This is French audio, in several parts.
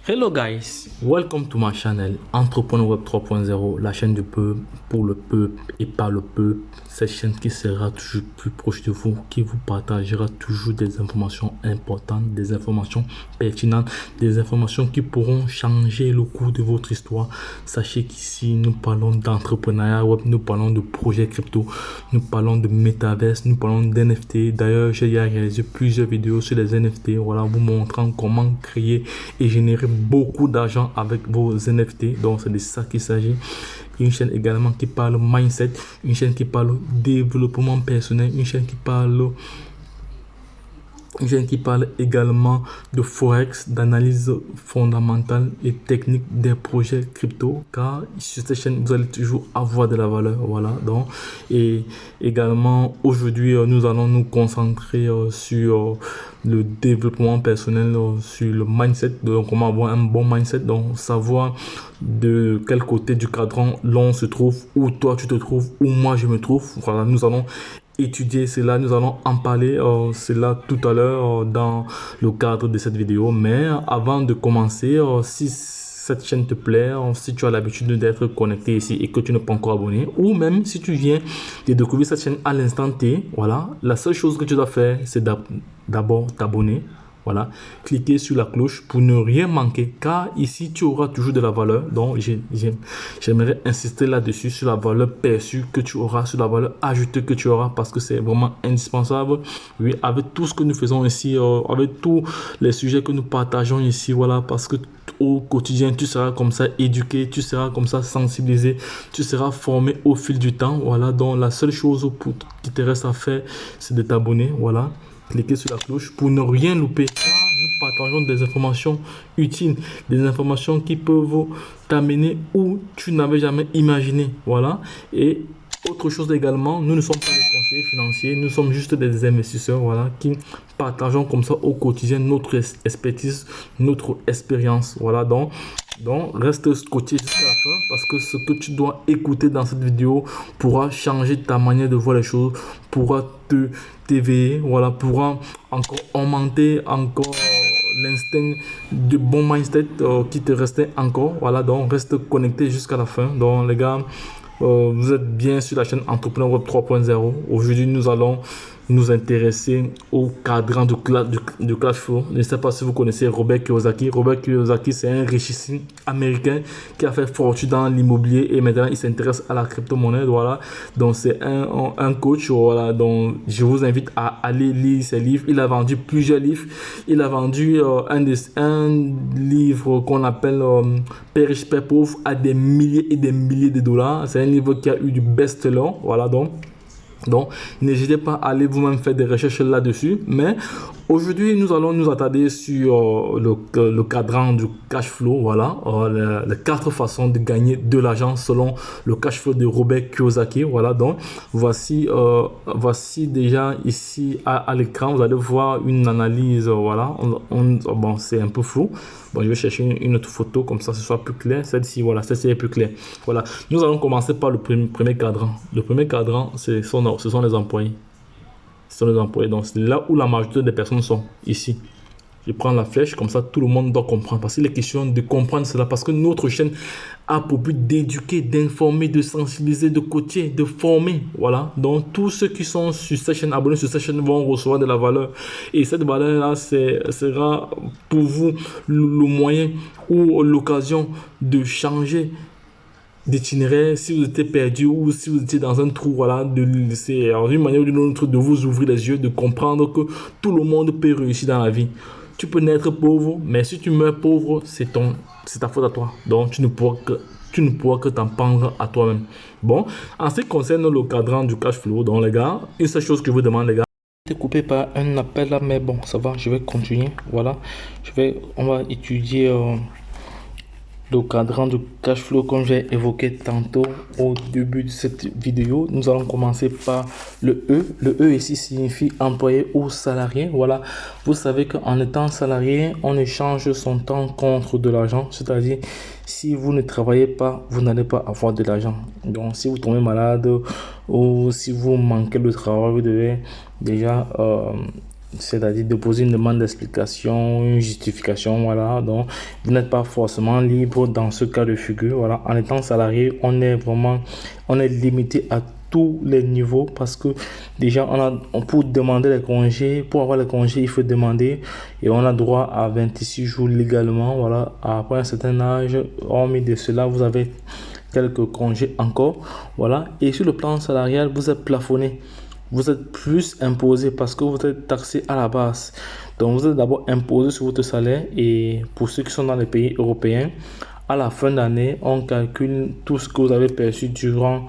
Hello guys, welcome to my channel Entrepreneur Web 3.0, la chaîne du peuple, pour le peuple et par le peuple. Cette chaîne qui sera toujours plus proche de vous, qui vous partagera toujours des informations importantes, des informations pertinentes, des informations qui pourront changer le cours de votre histoire. Sachez qu'ici, nous parlons d'entrepreneuriat web, nous parlons de projets crypto, nous parlons de métaverse, nous parlons d'NFT. D'ailleurs, j'ai réalisé plusieurs vidéos sur les NFT, voilà, vous montrant comment créer et générer beaucoup d'argent avec vos NFT. Donc c'est de ça qu'il s'agit. Une chaîne également qui parle mindset, une chaîne qui parle développement personnel, une chaîne qui parle également de forex, d'analyse fondamentale et technique des projets crypto, car sur cette chaîne vous allez toujours avoir de la valeur. Voilà, donc et également aujourd'hui nous allons nous concentrer sur le développement personnel, sur le mindset, donc comment avoir un bon mindset, donc savoir de quel côté du cadran l'on se trouve, où toi tu te trouves, où moi je me trouve. Voilà, nous allons étudier cela, nous allons en parler cela tout à l'heure dans le cadre de cette vidéo. Mais avant de commencer, si cette chaîne te plaît, si tu as l'habitude d'être connecté ici et que tu n'es pas encore abonné, ou même si tu viens de découvrir cette chaîne à l'instant T, voilà, la seule chose que tu dois faire, c'est d'abord t'abonner. Voilà, cliquez sur la cloche pour ne rien manquer, car ici tu auras toujours de la valeur. Donc j'aimerais insister là-dessus, sur la valeur perçue que tu auras, sur la valeur ajoutée que tu auras, parce que c'est vraiment indispensable. Oui, avec tout ce que nous faisons ici, avec tous les sujets que nous partageons ici, voilà, parce que au quotidien tu seras comme ça éduqué, tu seras comme ça sensibilisé, tu seras formé au fil du temps. Voilà, donc la seule chose qui te reste à faire, c'est de t'abonner. Voilà, cliquez sur la cloche pour ne rien louper. Nous partageons des informations utiles, des informations qui peuvent t'amener où tu n'avais jamais imaginé. Voilà. Et autre chose également, nous ne sommes pas des conseillers financiers, nous sommes juste des investisseurs, voilà, qui partageons comme ça au quotidien notre expertise, notre expérience. Voilà, donc reste scotché jusqu'à la fin, parce que ce que tu dois écouter dans cette vidéo pourra changer ta manière de voir les choses, pourra t'éveiller, voilà, pourra encore augmenter encore l'instinct de bon mindset qui te restait encore. Voilà, donc reste connecté jusqu'à la fin. Donc les gars, vous êtes bien sur la chaîne Entrepreneur Web 3.0. Aujourd'hui, nous allons nous intéresser au cadran du cash flow. Je ne sais pas si vous connaissez Robert Kiyosaki. Robert Kiyosaki, c'est un richissime américain qui a fait fortune dans l'immobilier et maintenant il s'intéresse à la crypto-monnaie. Voilà, donc c'est un coach. Voilà, donc je vous invite à aller lire ses livres. Il a vendu plusieurs livres. Il a vendu un livre qu'on appelle Père riche, Père pauvre, à des milliers et des milliers de dollars. C'est un livre qui a eu du best-seller. Voilà, donc, n'hésitez pas à aller vous-même faire des recherches là-dessus. Mais aujourd'hui, nous allons nous attarder sur le cadran du cash flow. Voilà, les 4 façons de gagner de l'argent selon le cash flow de Robert Kiyosaki. Voilà, donc voici déjà ici à l'écran, vous allez voir une analyse. Voilà, bon, c'est un peu flou. Bon, je vais chercher une autre photo comme ça, ce soit plus clair. Celle-ci, voilà, celle-ci est plus claire. Voilà, nous allons commencer par le premier cadran. Le premier cadran, ce sont les employés. Ce sont les employés. Donc, c'est là où la majorité des personnes sont, ici. Je prends la flèche, comme ça tout le monde doit comprendre. Parce qu'il est question de comprendre cela. Parce que notre chaîne a pour but d'éduquer, d'informer, de sensibiliser, de coacher, de former. Voilà. Donc tous ceux qui sont sur cette chaîne, abonnés sur cette chaîne, vont recevoir de la valeur. Et cette valeur-là sera pour vous le moyen ou l'occasion de changer d'itinéraire. Si vous étiez perdu ou si vous étiez dans un trou, voilà, c'est une manière ou d'une autre de vous ouvrir les yeux, de comprendre que tout le monde peut réussir dans la vie. Tu peux naître pauvre, mais si tu meurs pauvre, c'est ta faute à toi. Donc, tu ne pourras que t'en prendre à toi-même. Bon, en ce qui concerne le cadran du cash flow, donc les gars, une seule chose que je vous demande, les gars, été coupé par un appel là, mais bon, ça va, je vais continuer. Voilà, on va étudier le cadran du cash flow comme j'ai évoqué tantôt au début de cette vidéo. Nous allons commencer par le E. Le E ici signifie employé ou salarié. Voilà, vous savez qu'en étant salarié, on échange son temps contre de l'argent. C'est-à-dire, si vous ne travaillez pas, vous n'allez pas avoir de l'argent. Donc, si vous tombez malade ou si vous manquez de travail, vous devez déjà c'est-à-dire déposer une demande d'explication, une justification, voilà. Donc, vous n'êtes pas forcément libre dans ce cas de figure, voilà. En étant salarié, on est limité à tous les niveaux parce que déjà, pour demander les congés, pour avoir les congés, il faut demander et on a droit à 26 jours légalement, voilà. Après un certain âge, hormis de cela, vous avez quelques congés encore, voilà. Et sur le plan salarial, vous êtes plafonné. Vous êtes plus imposé parce que vous êtes taxé à la base. Donc, vous êtes d'abord imposé sur votre salaire. Et pour ceux qui sont dans les pays européens, à la fin d'année, on calcule tout ce que vous avez perçu durant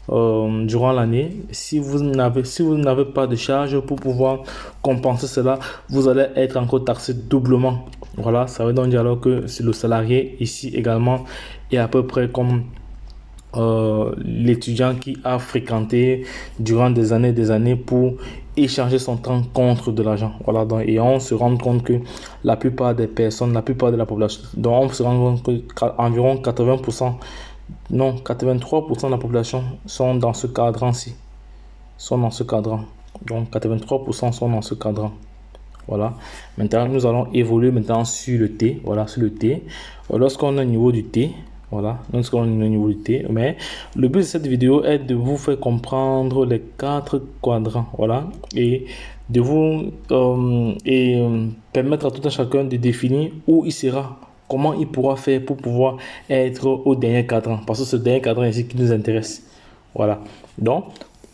l'année. Si vous n'avez pas de charge pour pouvoir compenser cela, vous allez être encore taxé doublement. Voilà, ça veut donc dire alors que le salarié ici également est à peu près comme l'étudiant qui a fréquenté durant des années pour échanger son temps contre de l'argent. Voilà, donc, et on se rend compte que la plupart des personnes, la plupart de la population, donc on se rend compte qu'environ 80%, non, 83% de la population sont dans ce cadre-ci. Sont dans ce cadre. Donc 83% sont dans ce cadre. Voilà. Maintenant, nous allons évoluer maintenant sur le T. Voilà, sur le T. Lorsqu'on est au niveau du T, voilà, donc on est au niveau du T. Mais le but de cette vidéo est de vous faire comprendre les 4 quadrants, voilà, et de vous permettre à tout un chacun de définir où il sera, comment il pourra faire pour pouvoir être au dernier cadran, parce que ce dernier cadran ici qui nous intéresse. Voilà. Donc,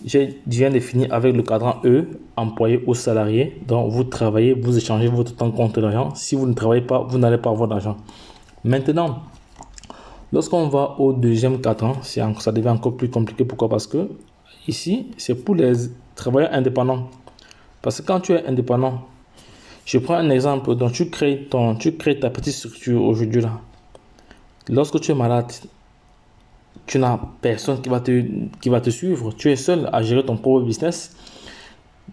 je viens de finir avec le cadran E, employé ou salarié. Donc, vous travaillez, vous échangez votre temps contre l'argent. Si vous ne travaillez pas, vous n'allez pas avoir d'argent. Maintenant, lorsqu'on va au deuxième cadran, ça devient encore plus compliqué. Pourquoi? Parce que ici, c'est pour les travailleurs indépendants. Parce que quand tu es indépendant, je prends un exemple. Donc, tu crées ta petite structure aujourd'hui là. Lorsque tu es malade, tu n'as personne qui va te suivre. Tu es seul à gérer ton propre business.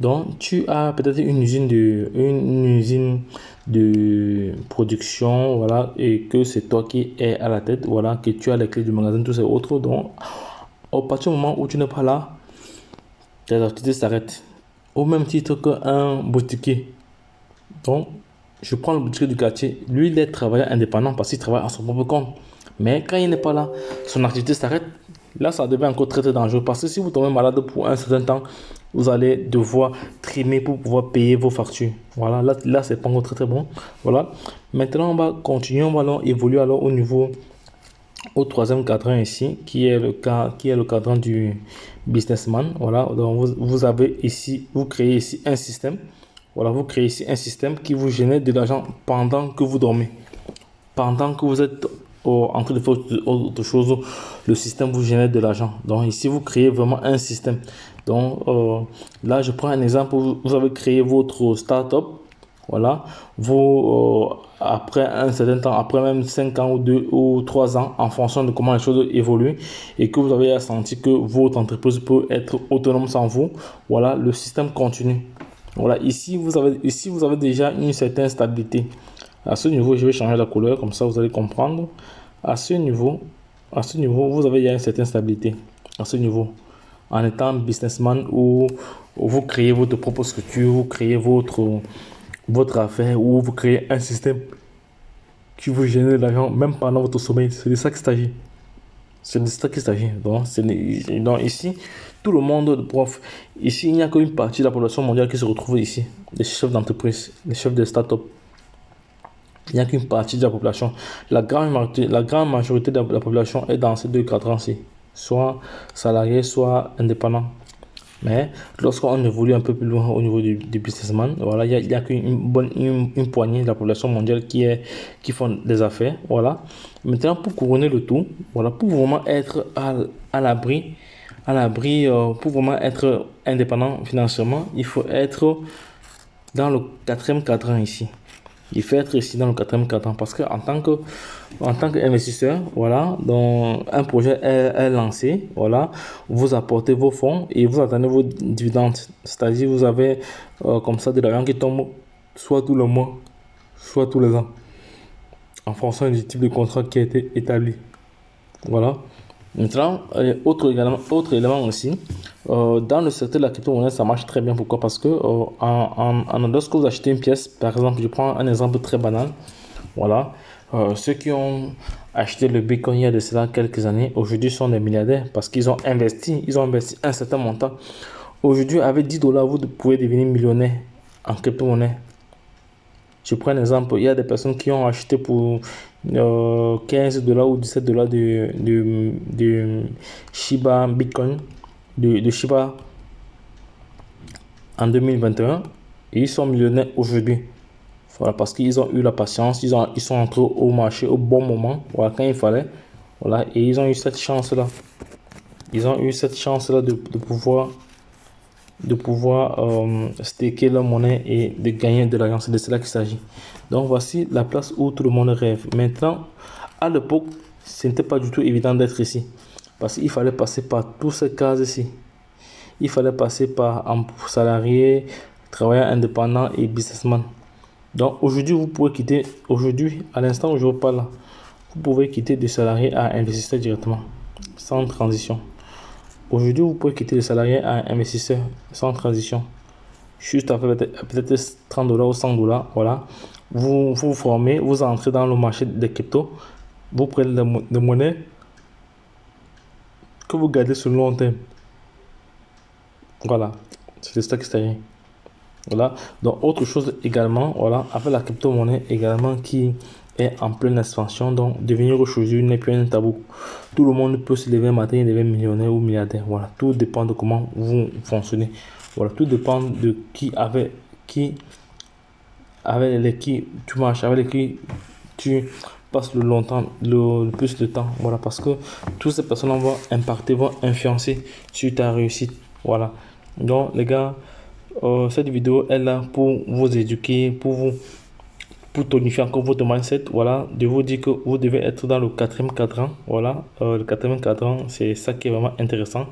Donc, tu as peut-être une usine de production, voilà, et que c'est toi qui es à la tête, voilà, que tu as les clés du magasin, tous ces autres. Donc, au partir du moment où tu n'es pas là, tes activités s'arrêtent. Au même titre qu'un boutiquier. Donc, je prends le boutiquier du quartier. Lui, il est travailleur indépendant parce qu'il travaille à son propre compte. Mais quand il n'est pas là, son activité s'arrête. Là, ça devient encore très dangereux parce que si vous tombez malade pour un certain temps, vous allez devoir trimer pour pouvoir payer vos factures. Voilà, là c'est pas encore très bon. Voilà. Maintenant, on va continuer, on va alors évoluer alors au troisième cadran ici, qui est le cadran du businessman. Voilà, donc vous avez ici, vous créez ici un système. Voilà, vous créez ici un système qui vous génère de l'argent pendant que vous dormez. Pendant que vous êtes en train de faire autre chose, le système vous génère de l'argent. Donc ici, vous créez vraiment un système. Donc là, je prends un exemple. Vous avez créé votre startup. Voilà. Vous, après un certain temps, après même 5 ans ou 2 ou 3 ans, en fonction de comment les choses évoluent et que vous avez senti que votre entreprise peut être autonome sans vous, voilà, le système continue. Voilà, ici vous avez déjà une certaine stabilité. À ce niveau, je vais changer la couleur, comme ça vous allez comprendre. À ce niveau, vous avez déjà une certaine stabilité. À ce niveau, en étant businessman ou vous créez votre propre structure, vous créez votre affaire ou vous créez un système qui vous génère de l'argent même pendant votre sommeil. C'est de ça qu'il s'agit. C'est de ça qu'il s'agit. Donc ici, tout le monde, prof, ici, il n'y a qu'une partie de la population mondiale qui se retrouve ici. Les chefs d'entreprise, les chefs de start-up. Il n'y a qu'une partie de la population. La grande majorité de la population est dans ces 2 cadrans-ci. Soit salarié, soit indépendant. Mais lorsqu'on évolue un peu plus loin au niveau du businessman, voilà, il y a qu'une poignée de la population mondiale qui font des affaires. Voilà. Maintenant, pour couronner le tout, voilà, pour vraiment être à l'abri, pour vraiment être indépendant financièrement, il faut être dans le 4e cadran ici. Il faut être ici dans le 4e cadran parce que en tant qu'investisseur, voilà, donc un projet est lancé, voilà, vous apportez vos fonds et vous attendez vos dividendes. C'est-à-dire vous avez comme ça de l'argent qui tombe soit tout le mois, soit tous les ans, en fonction du type de contrat qui a été établi. Voilà. Maintenant, autre élément aussi, Dans le secteur de la crypto-monnaie, ça marche très bien. Pourquoi? Parce que lorsque vous achetez une pièce, par exemple, je prends un exemple très banal. Voilà. Ceux qui ont acheté le Bitcoin il y a de cela quelques années, aujourd'hui sont des milliardaires parce qu'ils ont investi. Ils ont investi un certain montant. Aujourd'hui, avec 10 dollars, vous pouvez devenir millionnaire en crypto-monnaie. Je prends un exemple. Il y a des personnes qui ont acheté pour 15 dollars ou 17 dollars de Shiba Bitcoin, de Shiba en 2021 et ils sont millionnaires aujourd'hui. Voilà, parce qu'ils ont eu la patience, ils sont entrés au marché au bon moment, voilà, quand il fallait. Voilà, et ils ont eu cette chance-là. Ils ont eu cette chance-là de pouvoir staker leur monnaie et de gagner de l'argent. C'est de cela qu'il s'agit. Donc voici la place où tout le monde rêve. Maintenant, à l'époque, ce n'était pas du tout évident d'être ici. Parce qu'il fallait passer par tous ces cases ici. Il fallait passer par un salarié, travailleur indépendant et businessman. Donc aujourd'hui, vous pouvez quitter, aujourd'hui, à l'instant où je vous parle, vous pouvez quitter de salarié à investisseur directement, sans transition. Aujourd'hui, vous pouvez quitter le salarié à investisseur sans transition. Juste avec peut-être 30 dollars ou 100 dollars. Voilà. Vous vous formez, vous entrez dans le marché des cryptos. Vous prenez des monnaies que vous gardez sur le long terme. Voilà. C'est ça qui s'agit. Voilà. Donc, autre chose également, voilà, avec la crypto-monnaie également qui est en pleine expansion. Donc, devenir aujourd'hui n'est plus un tabou. Tout le monde peut se lever un matin et devenir millionnaire ou milliardaire. Voilà. Tout dépend de comment vous fonctionnez. Voilà. Tout dépend de avec qui tu marches, avec qui tu passes le plus de temps. Voilà. Parce que toutes ces personnes vont impacter, vont influencer sur ta réussite. Voilà. Donc, les gars, cette vidéo est là pour vous éduquer, pour tonifier encore votre mindset. Voilà, de vous dire que vous devez être dans le quatrième cadran. Voilà, le quatrième cadran, c'est ça qui est vraiment intéressant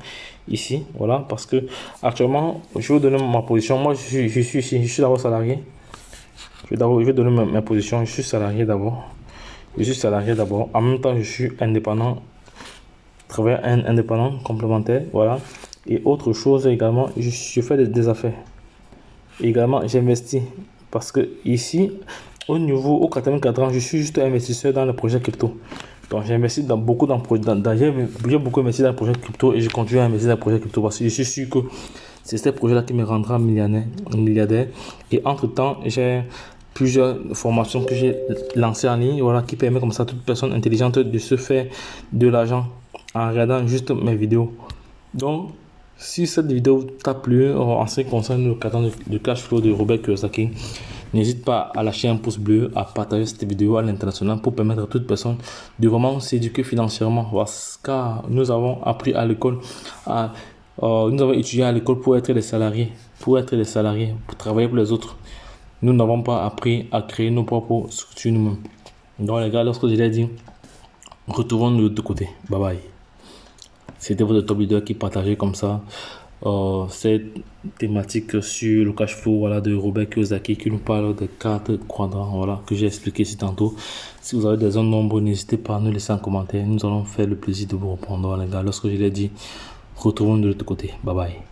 ici. Voilà, parce que actuellement, je vais vous donner ma position. Moi, je suis d'abord salarié. Je vais donner ma position. Je suis salarié d'abord. Je suis salarié d'abord. En même temps, je suis indépendant, travailleur indépendant complémentaire. Voilà. Et autre chose également, je fais des affaires. Également, j'investis parce que ici, au quatrième cadran, je suis juste investisseur dans le projet crypto. Donc, j'investis dans beaucoup j'ai beaucoup investi dans le projet crypto et je continue à investir dans le projet crypto parce que je suis sûr que c'est ce projet-là qui me rendra milliardaire. Et entre-temps, j'ai plusieurs formations que j'ai lancées en ligne, voilà, qui permet comme ça à toute personne intelligente de se faire de l'argent en regardant juste mes vidéos. Donc, si cette vidéo t'a plu en ce qui concerne le cadran de cash flow de Robert Kiyosaki, n'hésite pas à lâcher un pouce bleu, à partager cette vidéo à l'international pour permettre à toute personne de vraiment s'éduquer financièrement. Car nous avons appris à l'école, nous avons étudié à l'école pour être des salariés, pour travailler pour les autres. Nous n'avons pas appris à créer nos propres structures nous-mêmes. Donc les gars, lorsque je l'ai dit, retrouvons de l'autre côté. Bye bye. C'était votre top leader qui partageait comme ça cette thématique sur le cash flow, voilà, de Robert Kiyosaki qui nous parle des 4 quadrants, voilà, que j'ai expliqué ici tantôt. Si vous avez des zones nombreuses, n'hésitez pas à nous laisser en commentaire. Nous allons faire le plaisir de vous répondre, les gars. Lorsque je l'ai dit, retrouvons de l'autre côté. Bye bye.